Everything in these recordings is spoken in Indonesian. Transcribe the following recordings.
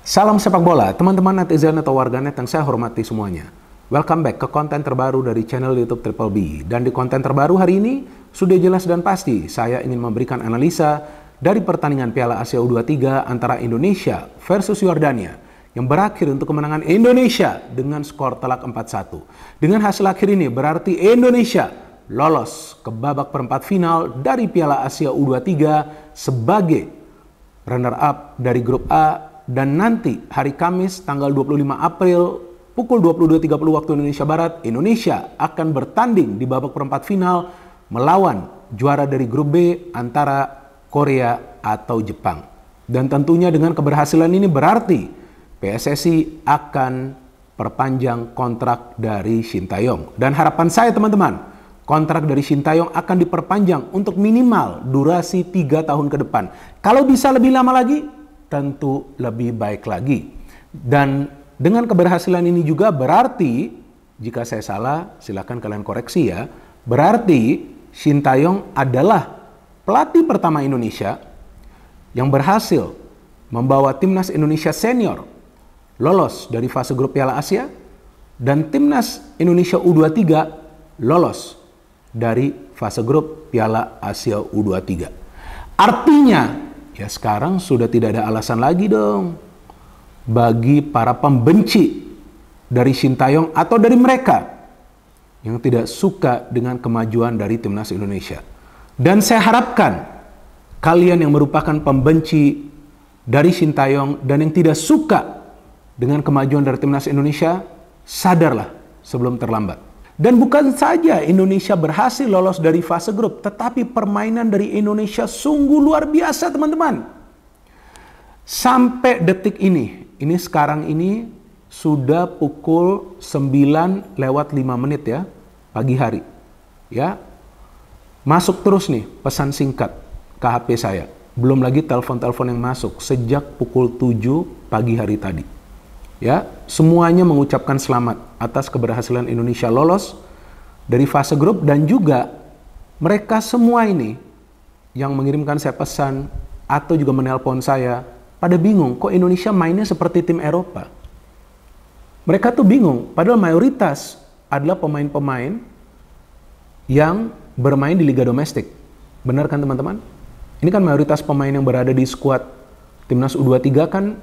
Salam sepak bola, teman-teman netizen atau warganet yang saya hormati semuanya. Welcome back ke konten terbaru dari channel YouTube Triple B. Dan di konten terbaru hari ini, sudah jelas dan pasti saya ingin memberikan analisa dari pertandingan Piala Asia U23 antara Indonesia versus Yordania yang berakhir untuk kemenangan Indonesia dengan skor telak 4-1. Dengan hasil akhir ini berarti Indonesia lolos ke babak perempat final dari Piala Asia U23 sebagai runner-up dari grup A. Dan nanti hari Kamis tanggal 25 April pukul 22.30 waktu Indonesia Barat, Indonesia akan bertanding di babak perempat final melawan juara dari grup B antara Korea atau Jepang. Dan tentunya dengan keberhasilan ini berarti PSSI akan perpanjang kontrak dari Shin Tae-yong. Dan harapan saya teman-teman, kontrak dari Shin Tae-yong akan diperpanjang untuk minimal durasi 3 tahun ke depan. Kalau bisa lebih lama lagi, tentu lebih baik lagi. Dan dengan keberhasilan ini juga berarti, jika saya salah silakan kalian koreksi ya, berarti Shin Tae-yong adalah pelatih pertama Indonesia yang berhasil membawa timnas Indonesia senior lolos dari fase grup Piala Asia dan timnas Indonesia U23 lolos dari fase grup Piala Asia U23. Artinya ya sekarang sudah tidak ada alasan lagi dong bagi para pembenci dari Shin Tae-yong atau dari mereka yang tidak suka dengan kemajuan dari timnas Indonesia. Dan saya harapkan kalian yang merupakan pembenci dari Shin Tae-yong dan yang tidak suka dengan kemajuan dari timnas Indonesia, sadarlah sebelum terlambat. Dan bukan saja Indonesia berhasil lolos dari fase grup, tetapi permainan dari Indonesia sungguh luar biasa teman-teman. Sampai detik ini sekarang ini sudah pukul 9 lewat 5 menit ya, pagi hari. Ya, masuk terus nih pesan singkat ke HP saya. Belum lagi telepon-telepon yang masuk sejak pukul 7 pagi hari tadi. Ya, semuanya mengucapkan selamat atas keberhasilan Indonesia lolos dari fase grup, dan juga mereka semua ini yang mengirimkan saya pesan atau juga menelpon saya pada bingung kok Indonesia mainnya seperti tim Eropa. Mereka tuh bingung padahal mayoritas adalah pemain-pemain yang bermain di liga domestik. Benar kan teman-teman? Ini kan mayoritas pemain yang berada di skuad timnas U23 kan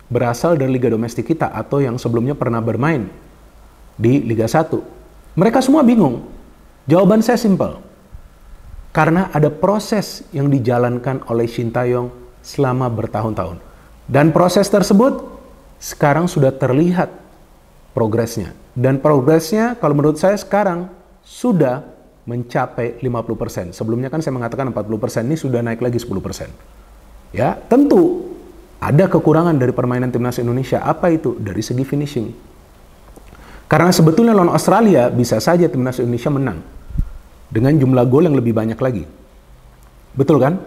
berasal dari liga domestik kita atau yang sebelumnya pernah bermain di Liga 1. Mereka semua bingung. Jawaban saya simpel. Karena ada proses yang dijalankan oleh Shin Tae-yong selama bertahun-tahun. Dan proses tersebut sekarang sudah terlihat progresnya. Dan progresnya kalau menurut saya sekarang sudah mencapai 50%. Sebelumnya kan saya mengatakan 40%, ini sudah naik lagi 10%. Ya, tentu ada kekurangan dari permainan timnas Indonesia. Apa itu? Dari segi finishing. Karena sebetulnya lawan Australia bisa saja timnas Indonesia menang dengan jumlah gol yang lebih banyak lagi. Betul kan?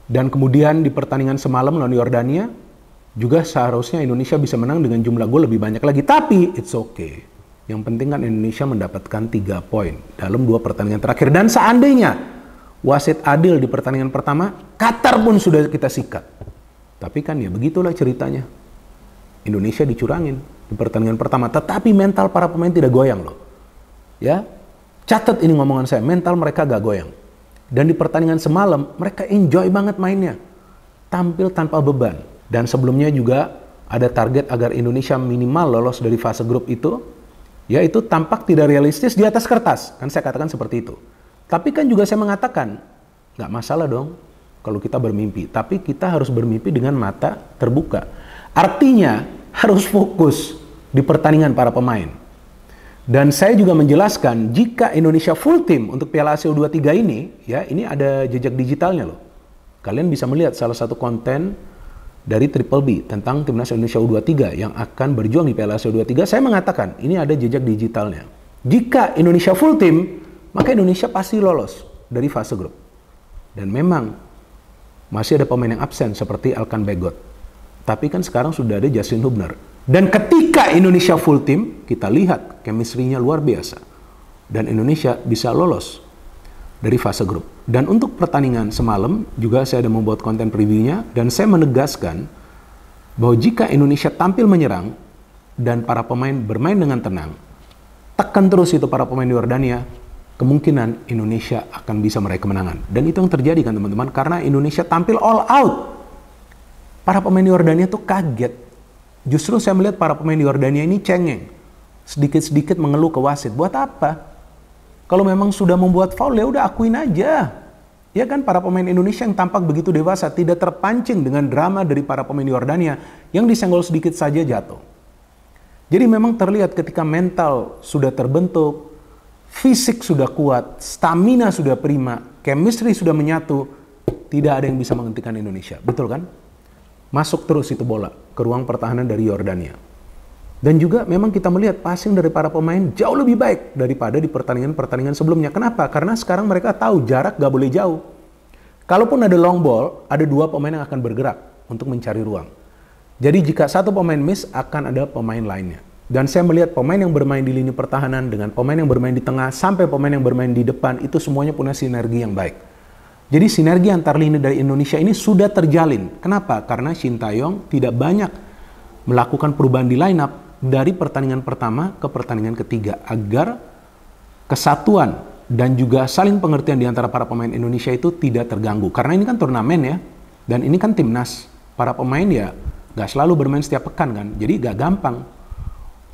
Dan kemudian di pertandingan semalam lawan Yordania juga seharusnya Indonesia bisa menang dengan jumlah gol lebih banyak lagi. Tapi it's okay. Yang penting kan Indonesia mendapatkan 3 poin dalam 2 pertandingan terakhir. Dan seandainya wasit adil di pertandingan pertama, Qatar pun sudah kita sikat. Tapi kan ya begitulah ceritanya. Indonesia dicurangin di pertandingan pertama, tetapi mental para pemain tidak goyang loh. Ya, catat ini ngomongan saya, mental mereka gak goyang. Dan di pertandingan semalam mereka enjoy banget mainnya, tampil tanpa beban. Dan sebelumnya juga ada target agar Indonesia minimal lolos dari fase grup itu, yaitu tampak tidak realistis di atas kertas. Kan saya katakan seperti itu. Tapi kan juga saya mengatakan gak masalah dong kalau kita bermimpi, tapi kita harus bermimpi dengan mata terbuka. Artinya harus fokus di pertandingan para pemain. Dan saya juga menjelaskan jika Indonesia full team untuk Piala Asia U23 ini, ya ini ada jejak digitalnya loh. Kalian bisa melihat salah satu konten dari Triple B tentang timnas Indonesia U23 yang akan berjuang di Piala Asia U23. Saya mengatakan ini ada jejak digitalnya. Jika Indonesia full team, maka Indonesia pasti lolos dari fase grup. Dan memang masih ada pemain yang absen seperti Alkan Begot. Tapi kan sekarang sudah ada Justin Hubner. Dan ketika Indonesia full team, kita lihat chemistry-nya luar biasa. Dan Indonesia bisa lolos dari fase grup. Dan untuk pertandingan semalam juga saya ada membuat konten previewnya. Dan saya menegaskan bahwa jika Indonesia tampil menyerang dan para pemain bermain dengan tenang, tekan terus itu para pemain Yordania, kemungkinan Indonesia akan bisa meraih kemenangan. Dan itu yang terjadi kan teman-teman, karena Indonesia tampil all out. Para pemain Yordania tuh kaget. Justru saya melihat para pemain Yordania ini cengeng. Sedikit-sedikit mengeluh ke wasit. Buat apa? Kalau memang sudah membuat foul, ya udah akuin aja. Ya kan, para pemain Indonesia yang tampak begitu dewasa tidak terpancing dengan drama dari para pemain Yordania yang disenggol sedikit saja jatuh. Jadi memang terlihat ketika mental sudah terbentuk, fisik sudah kuat, stamina sudah prima, chemistry sudah menyatu, tidak ada yang bisa menghentikan Indonesia. Betul kan? Masuk terus itu bola ke ruang pertahanan dari Yordania. Dan juga memang kita melihat passing dari para pemain jauh lebih baik daripada di pertandingan-pertandingan sebelumnya. Kenapa? Karena sekarang mereka tahu jarak gak boleh jauh. Kalaupun ada long ball, ada dua pemain yang akan bergerak untuk mencari ruang. Jadi jika satu pemain miss, akan ada pemain lainnya. Dan saya melihat pemain yang bermain di lini pertahanan dengan pemain yang bermain di tengah sampai pemain yang bermain di depan itu semuanya punya sinergi yang baik. Jadi sinergi antar lini dari Indonesia ini sudah terjalin. Kenapa? Karena Shin Tae-yong tidak banyak melakukan perubahan di line up dari pertandingan pertama ke pertandingan ketiga agar kesatuan dan juga saling pengertian di antara para pemain Indonesia itu tidak terganggu. Karena ini kan turnamen ya, dan ini kan timnas. Para pemain ya gak selalu bermain setiap pekan kan, jadi gak gampang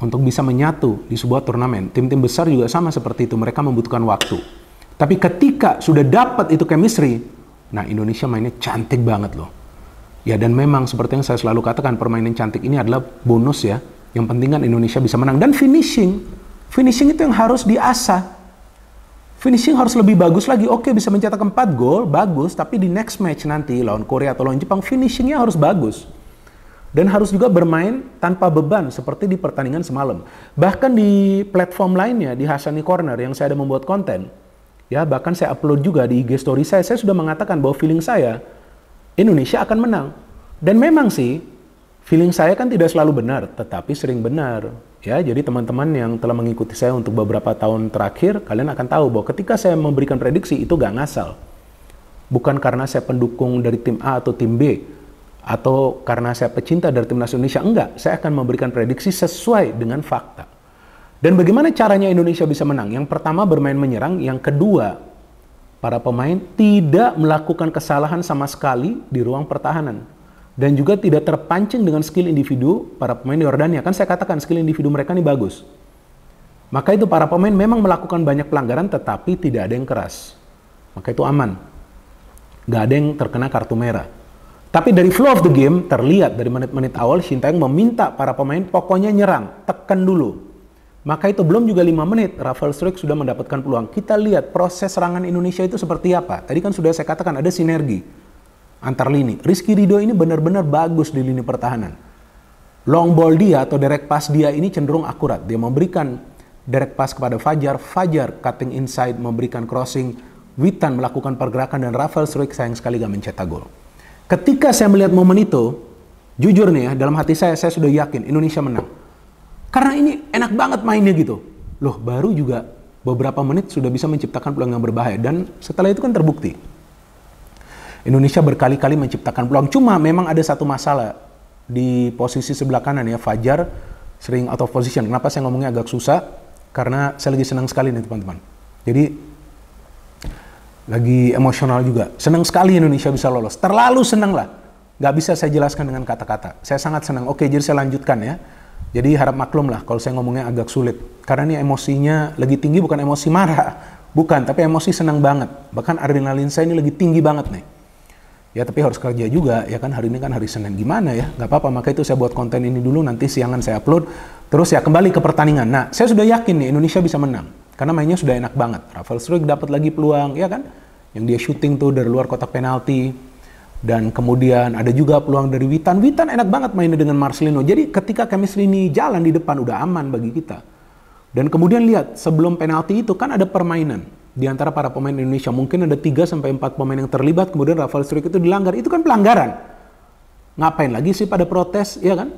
untuk bisa menyatu di sebuah turnamen. Tim-tim besar juga sama seperti itu, mereka membutuhkan waktu. Tapi ketika sudah dapat itu chemistry, nah Indonesia mainnya cantik banget loh. Ya dan memang seperti yang saya selalu katakan, permainan cantik ini adalah bonus ya. Yang penting kan Indonesia bisa menang. Dan finishing itu yang harus diasah. Finishing harus lebih bagus lagi. Oke, bisa mencetak 4 gol, bagus. Tapi di next match nanti lawan Korea atau lawan Jepang, finishingnya harus bagus. Dan harus juga bermain tanpa beban seperti di pertandingan semalam. Bahkan di platform lainnya, di Hassani Corner yang saya ada membuat konten, ya bahkan saya upload juga di IG story saya sudah mengatakan bahwa feeling saya Indonesia akan menang. Dan memang sih, feeling saya kan tidak selalu benar, tetapi sering benar. Ya, jadi teman-teman yang telah mengikuti saya untuk beberapa tahun terakhir, kalian akan tahu bahwa ketika saya memberikan prediksi itu gak ngasal. Bukan karena saya pendukung dari tim A atau tim B, atau karena saya pecinta dari timnas Indonesia, enggak. Saya akan memberikan prediksi sesuai dengan fakta. Dan bagaimana caranya Indonesia bisa menang? Yang pertama bermain menyerang, yang kedua para pemain tidak melakukan kesalahan sama sekali di ruang pertahanan. Dan juga tidak terpancing dengan skill individu para pemain Yordania. Kan saya katakan skill individu mereka ini bagus. Maka itu para pemain memang melakukan banyak pelanggaran tetapi tidak ada yang keras. Maka itu aman. Gak ada yang terkena kartu merah. Tapi dari flow of the game terlihat dari menit-menit awal Shin Tae-yong meminta para pemain pokoknya nyerang, tekan dulu. Maka itu belum juga 5 menit Rafael Struijk sudah mendapatkan peluang. Kita lihat proses serangan Indonesia itu seperti apa. Tadi kan sudah saya katakan ada sinergi antar lini. Rizky Ridho ini benar-benar bagus di lini pertahanan. Long ball dia atau direct pass dia ini cenderung akurat. Dia memberikan direct pass kepada Fajar, Fajar cutting inside memberikan crossing, Witan melakukan pergerakan dan Rafael Struijk sayang sekali gak mencetak gol. Ketika saya melihat momen itu, jujur nih ya, dalam hati saya sudah yakin Indonesia menang. Karena ini enak banget mainnya gitu. Loh, baru juga beberapa menit sudah bisa menciptakan peluang yang berbahaya. Dan setelah itu kan terbukti. Indonesia berkali-kali menciptakan peluang. Cuma memang ada satu masalah di posisi sebelah kanan ya. Fajar sering out of position. Kenapa saya ngomongnya agak susah? Karena saya lagi senang sekali nih teman-teman. Jadi lagi emosional juga. Senang sekali Indonesia bisa lolos. Terlalu senang lah. Gak bisa saya jelaskan dengan kata-kata. Saya sangat senang. Oke, jadi saya lanjutkan ya. Jadi harap maklum lah kalau saya ngomongnya agak sulit. Karena ini emosinya lagi tinggi, bukan emosi marah. Bukan, tapi emosi senang banget. Bahkan adrenalin saya ini lagi tinggi banget nih. Ya tapi harus kerja juga. Ya kan hari ini kan hari Senin. Gimana ya? Gak apa-apa. Maka itu saya buat konten ini dulu. Nanti siangan saya upload. Terus ya kembali ke pertandingan. Nah, saya sudah yakin nih Indonesia bisa menang. Karena mainnya sudah enak banget. Rafael Struijk dapat lagi peluang, ya kan? Yang dia shooting tuh dari luar kotak penalti. Dan kemudian ada juga peluang dari Witan. Witan enak banget mainnya dengan Marcelino. Jadi ketika chemistry ini jalan di depan udah aman bagi kita. Dan kemudian lihat, sebelum penalti itu kan ada permainan di antara para pemain Indonesia. Mungkin ada 3-4 pemain yang terlibat, kemudian Rafael Struijk itu dilanggar. Itu kan pelanggaran. Ngapain lagi sih pada protes, ya kan?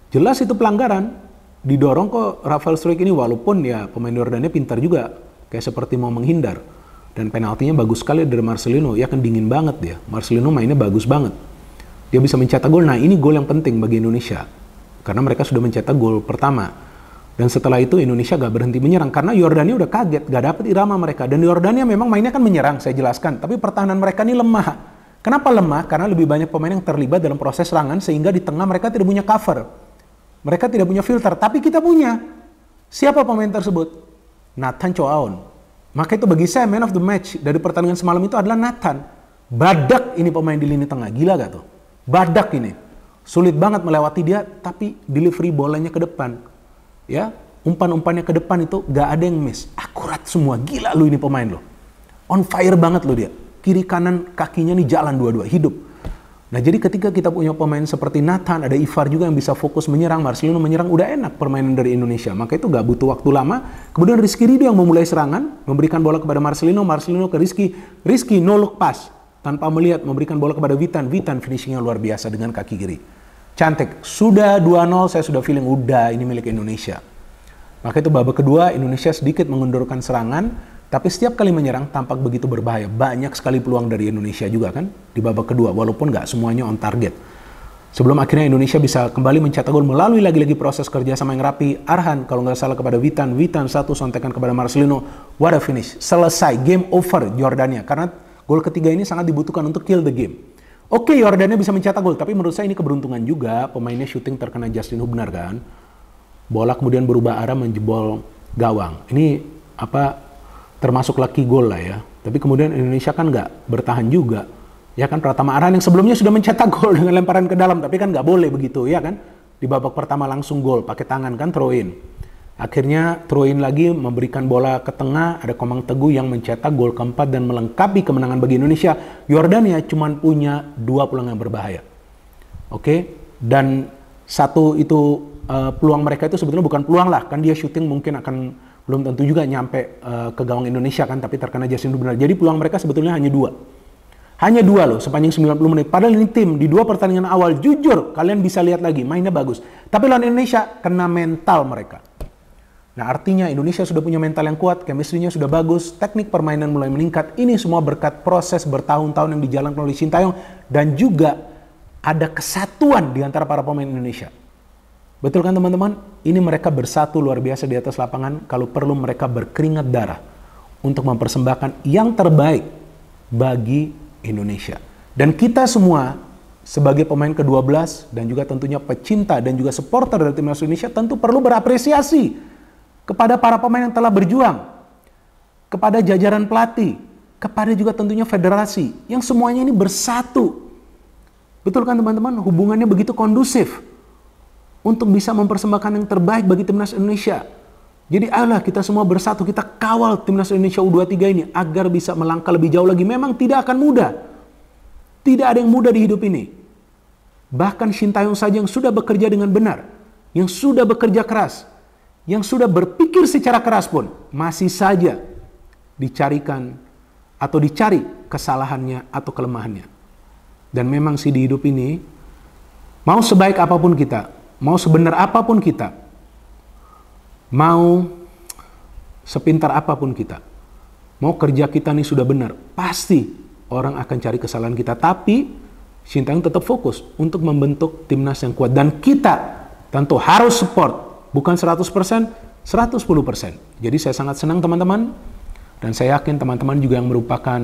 Jelas itu pelanggaran. Didorong kok Rafael Struijk ini, walaupun ya pemain Jordania pintar juga, kayak seperti mau menghindar. Dan penaltinya bagus sekali dari Marcelino, ya kan dingin banget dia. Marcelino mainnya bagus banget. Dia bisa mencetak gol. Nah, ini gol yang penting bagi Indonesia. Karena mereka sudah mencetak gol pertama. Dan setelah itu Indonesia gak berhenti menyerang. Karena Yordania udah kaget, gak dapet irama mereka. Dan Yordania memang mainnya kan menyerang, saya jelaskan. Tapi pertahanan mereka ini lemah. Kenapa lemah? Karena lebih banyak pemain yang terlibat dalam proses serangan. Sehingga di tengah mereka tidak punya cover. Mereka tidak punya filter. Tapi kita punya. Siapa pemain tersebut? Nathan Choaon. Maka itu bagi saya man of the match dari pertandingan semalam itu adalah Nathan. Badak ini pemain di lini tengah. Gila gak tuh? Badak ini. Sulit banget melewati dia, tapi delivery bolanya ke depan. Ya, umpan-umpannya ke depan itu gak ada yang miss. Akurat semua. Gila lu ini pemain lo. On fire banget lo dia. Kiri kanan kakinya nih jalan dua-dua, hidup. Nah, jadi ketika kita punya pemain seperti Nathan, ada Ivar juga yang bisa fokus menyerang, Marcelino menyerang, udah enak permainan dari Indonesia. Maka itu gak butuh waktu lama. Kemudian Rizky Ridho yang memulai serangan, memberikan bola kepada Marcelino, Marcelino ke Rizky. Rizky no look pass. Tanpa melihat, memberikan bola kepada Witan. Witan finishingnya luar biasa dengan kaki kiri. Cantik. Sudah 2-0, saya sudah feeling udah ini milik Indonesia. Maka itu babak kedua, Indonesia sedikit mengendurkan serangan. Tapi setiap kali menyerang tampak begitu berbahaya. Banyak sekali peluang dari Indonesia juga kan di babak kedua. Walaupun nggak semuanya on target. Sebelum akhirnya Indonesia bisa kembali mencetak gol melalui lagi-lagi proses kerjasama yang rapi. Arhan kalau nggak salah kepada Witan. Witan satu sontekan kepada Marcelino. What a finish. Selesai. Game over Yordania. Karena gol ketiga ini sangat dibutuhkan untuk kill the game. Oke, Yordania bisa mencetak gol. Tapi menurut saya ini keberuntungan juga. Pemainnya shooting terkena Justin Hubner kan. Bola kemudian berubah arah menjebol gawang. Ini termasuk lucky goal lah ya. Tapi kemudian Indonesia kan nggak bertahan juga. Ya kan, Pratama Arhan yang sebelumnya sudah mencetak gol dengan lemparan ke dalam. Tapi kan nggak boleh begitu ya kan. Di babak pertama langsung gol. Pakai tangan kan, throw in. Akhirnya throw in lagi, memberikan bola ke tengah. Ada Komang Teguh yang mencetak gol keempat dan melengkapi kemenangan bagi Indonesia. Yordania cuma punya 2 peluang yang berbahaya. Oke. Dan satu itu peluang mereka itu sebetulnya bukan peluang lah. Kan dia shooting mungkin akan belum tentu juga nyampe ke gawang Indonesia kan, tapi terkena Justin Hubner. Jadi peluang mereka sebetulnya hanya 2. Hanya 2 loh sepanjang 90 menit. Padahal ini tim di 2 pertandingan awal, jujur kalian bisa lihat lagi mainnya bagus. Tapi lawan Indonesia kena mental mereka. Nah, artinya Indonesia sudah punya mental yang kuat, chemistry-nya sudah bagus, teknik permainan mulai meningkat. Ini semua berkat proses bertahun-tahun yang dijalankan oleh Sintayong dan juga ada kesatuan di antara para pemain Indonesia. Betul kan teman-teman? Ini mereka bersatu luar biasa di atas lapangan. Kalau perlu mereka berkeringat darah untuk mempersembahkan yang terbaik bagi Indonesia. Dan kita semua sebagai pemain ke-12 dan juga tentunya pecinta dan juga supporter dari timnas Indonesia tentu perlu berapresiasi kepada para pemain yang telah berjuang, kepada jajaran pelatih, kepada juga tentunya federasi yang semuanya ini bersatu. Betul kan teman-teman? Hubungannya begitu kondusif untuk bisa mempersembahkan yang terbaik bagi timnas Indonesia. Jadi ayolah kita semua bersatu, kita kawal timnas Indonesia U23 ini agar bisa melangkah lebih jauh lagi. Memang tidak akan mudah. Tidak ada yang mudah di hidup ini. Bahkan Sintayong saja yang sudah bekerja dengan benar, yang sudah bekerja keras, yang sudah berpikir secara keras pun masih saja dicarikan atau dicari kesalahannya atau kelemahannya. Dan memang sih di hidup ini, mau sebaik apapun kita, mau sebenar apapun kita, mau sepintar apapun kita, mau kerja kita nih sudah benar, pasti orang akan cari kesalahan kita. Tapi Sintayong tetap fokus untuk membentuk timnas yang kuat. Dan kita tentu harus support. Bukan 100%, 110%. Jadi saya sangat senang teman-teman. Dan saya yakin teman-teman juga yang merupakan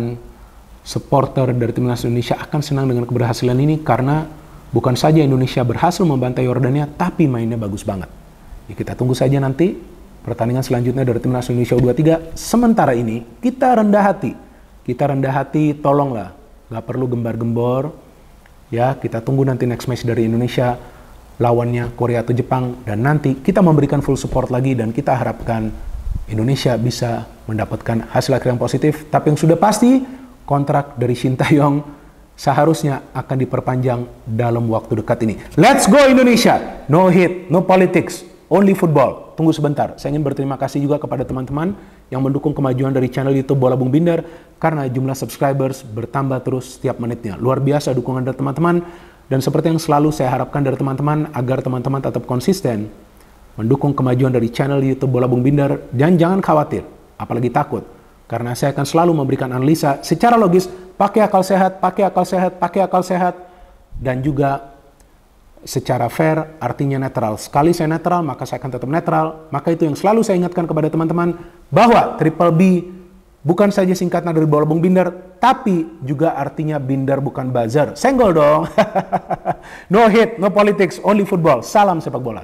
supporter dari timnas Indonesia akan senang dengan keberhasilan ini. Karena bukan saja Indonesia berhasil membantai Yordania, tapi mainnya bagus banget. Ya, kita tunggu saja nanti pertandingan selanjutnya dari timnas Indonesia U23. Sementara ini kita rendah hati. Kita rendah hati, tolonglah. Gak perlu gembar-gembor. Ya, kita tunggu nanti next match dari Indonesia lawannya Korea atau Jepang, dan nanti kita memberikan full support lagi dan kita harapkan Indonesia bisa mendapatkan hasil akhir yang positif. Tapi yang sudah pasti kontrak dari Sintayong seharusnya akan diperpanjang dalam waktu dekat ini. Let's go Indonesia! No hate, no politics, only football. Tunggu sebentar, saya ingin berterima kasih juga kepada teman-teman yang mendukung kemajuan dari channel YouTube Bola Bung Binder, karena jumlah subscribers bertambah terus setiap menitnya. Luar biasa dukungan dari teman-teman. Dan seperti yang selalu saya harapkan dari teman-teman, agar teman-teman tetap konsisten mendukung kemajuan dari channel YouTube Bola Bung Binder. Dan jangan khawatir, apalagi takut, karena saya akan selalu memberikan analisa secara logis, pakai akal sehat, pakai akal sehat, pakai akal sehat. dan juga secara fair artinya netral. Sekali saya netral, maka saya akan tetap netral. Maka itu yang selalu saya ingatkan kepada teman-teman, bahwa Triple B bukan saja singkatan dari bola Bung Binder, tapi juga artinya Binder bukan buzzer. Senggol dong. No hate, no politics, only football. Salam sepak bola.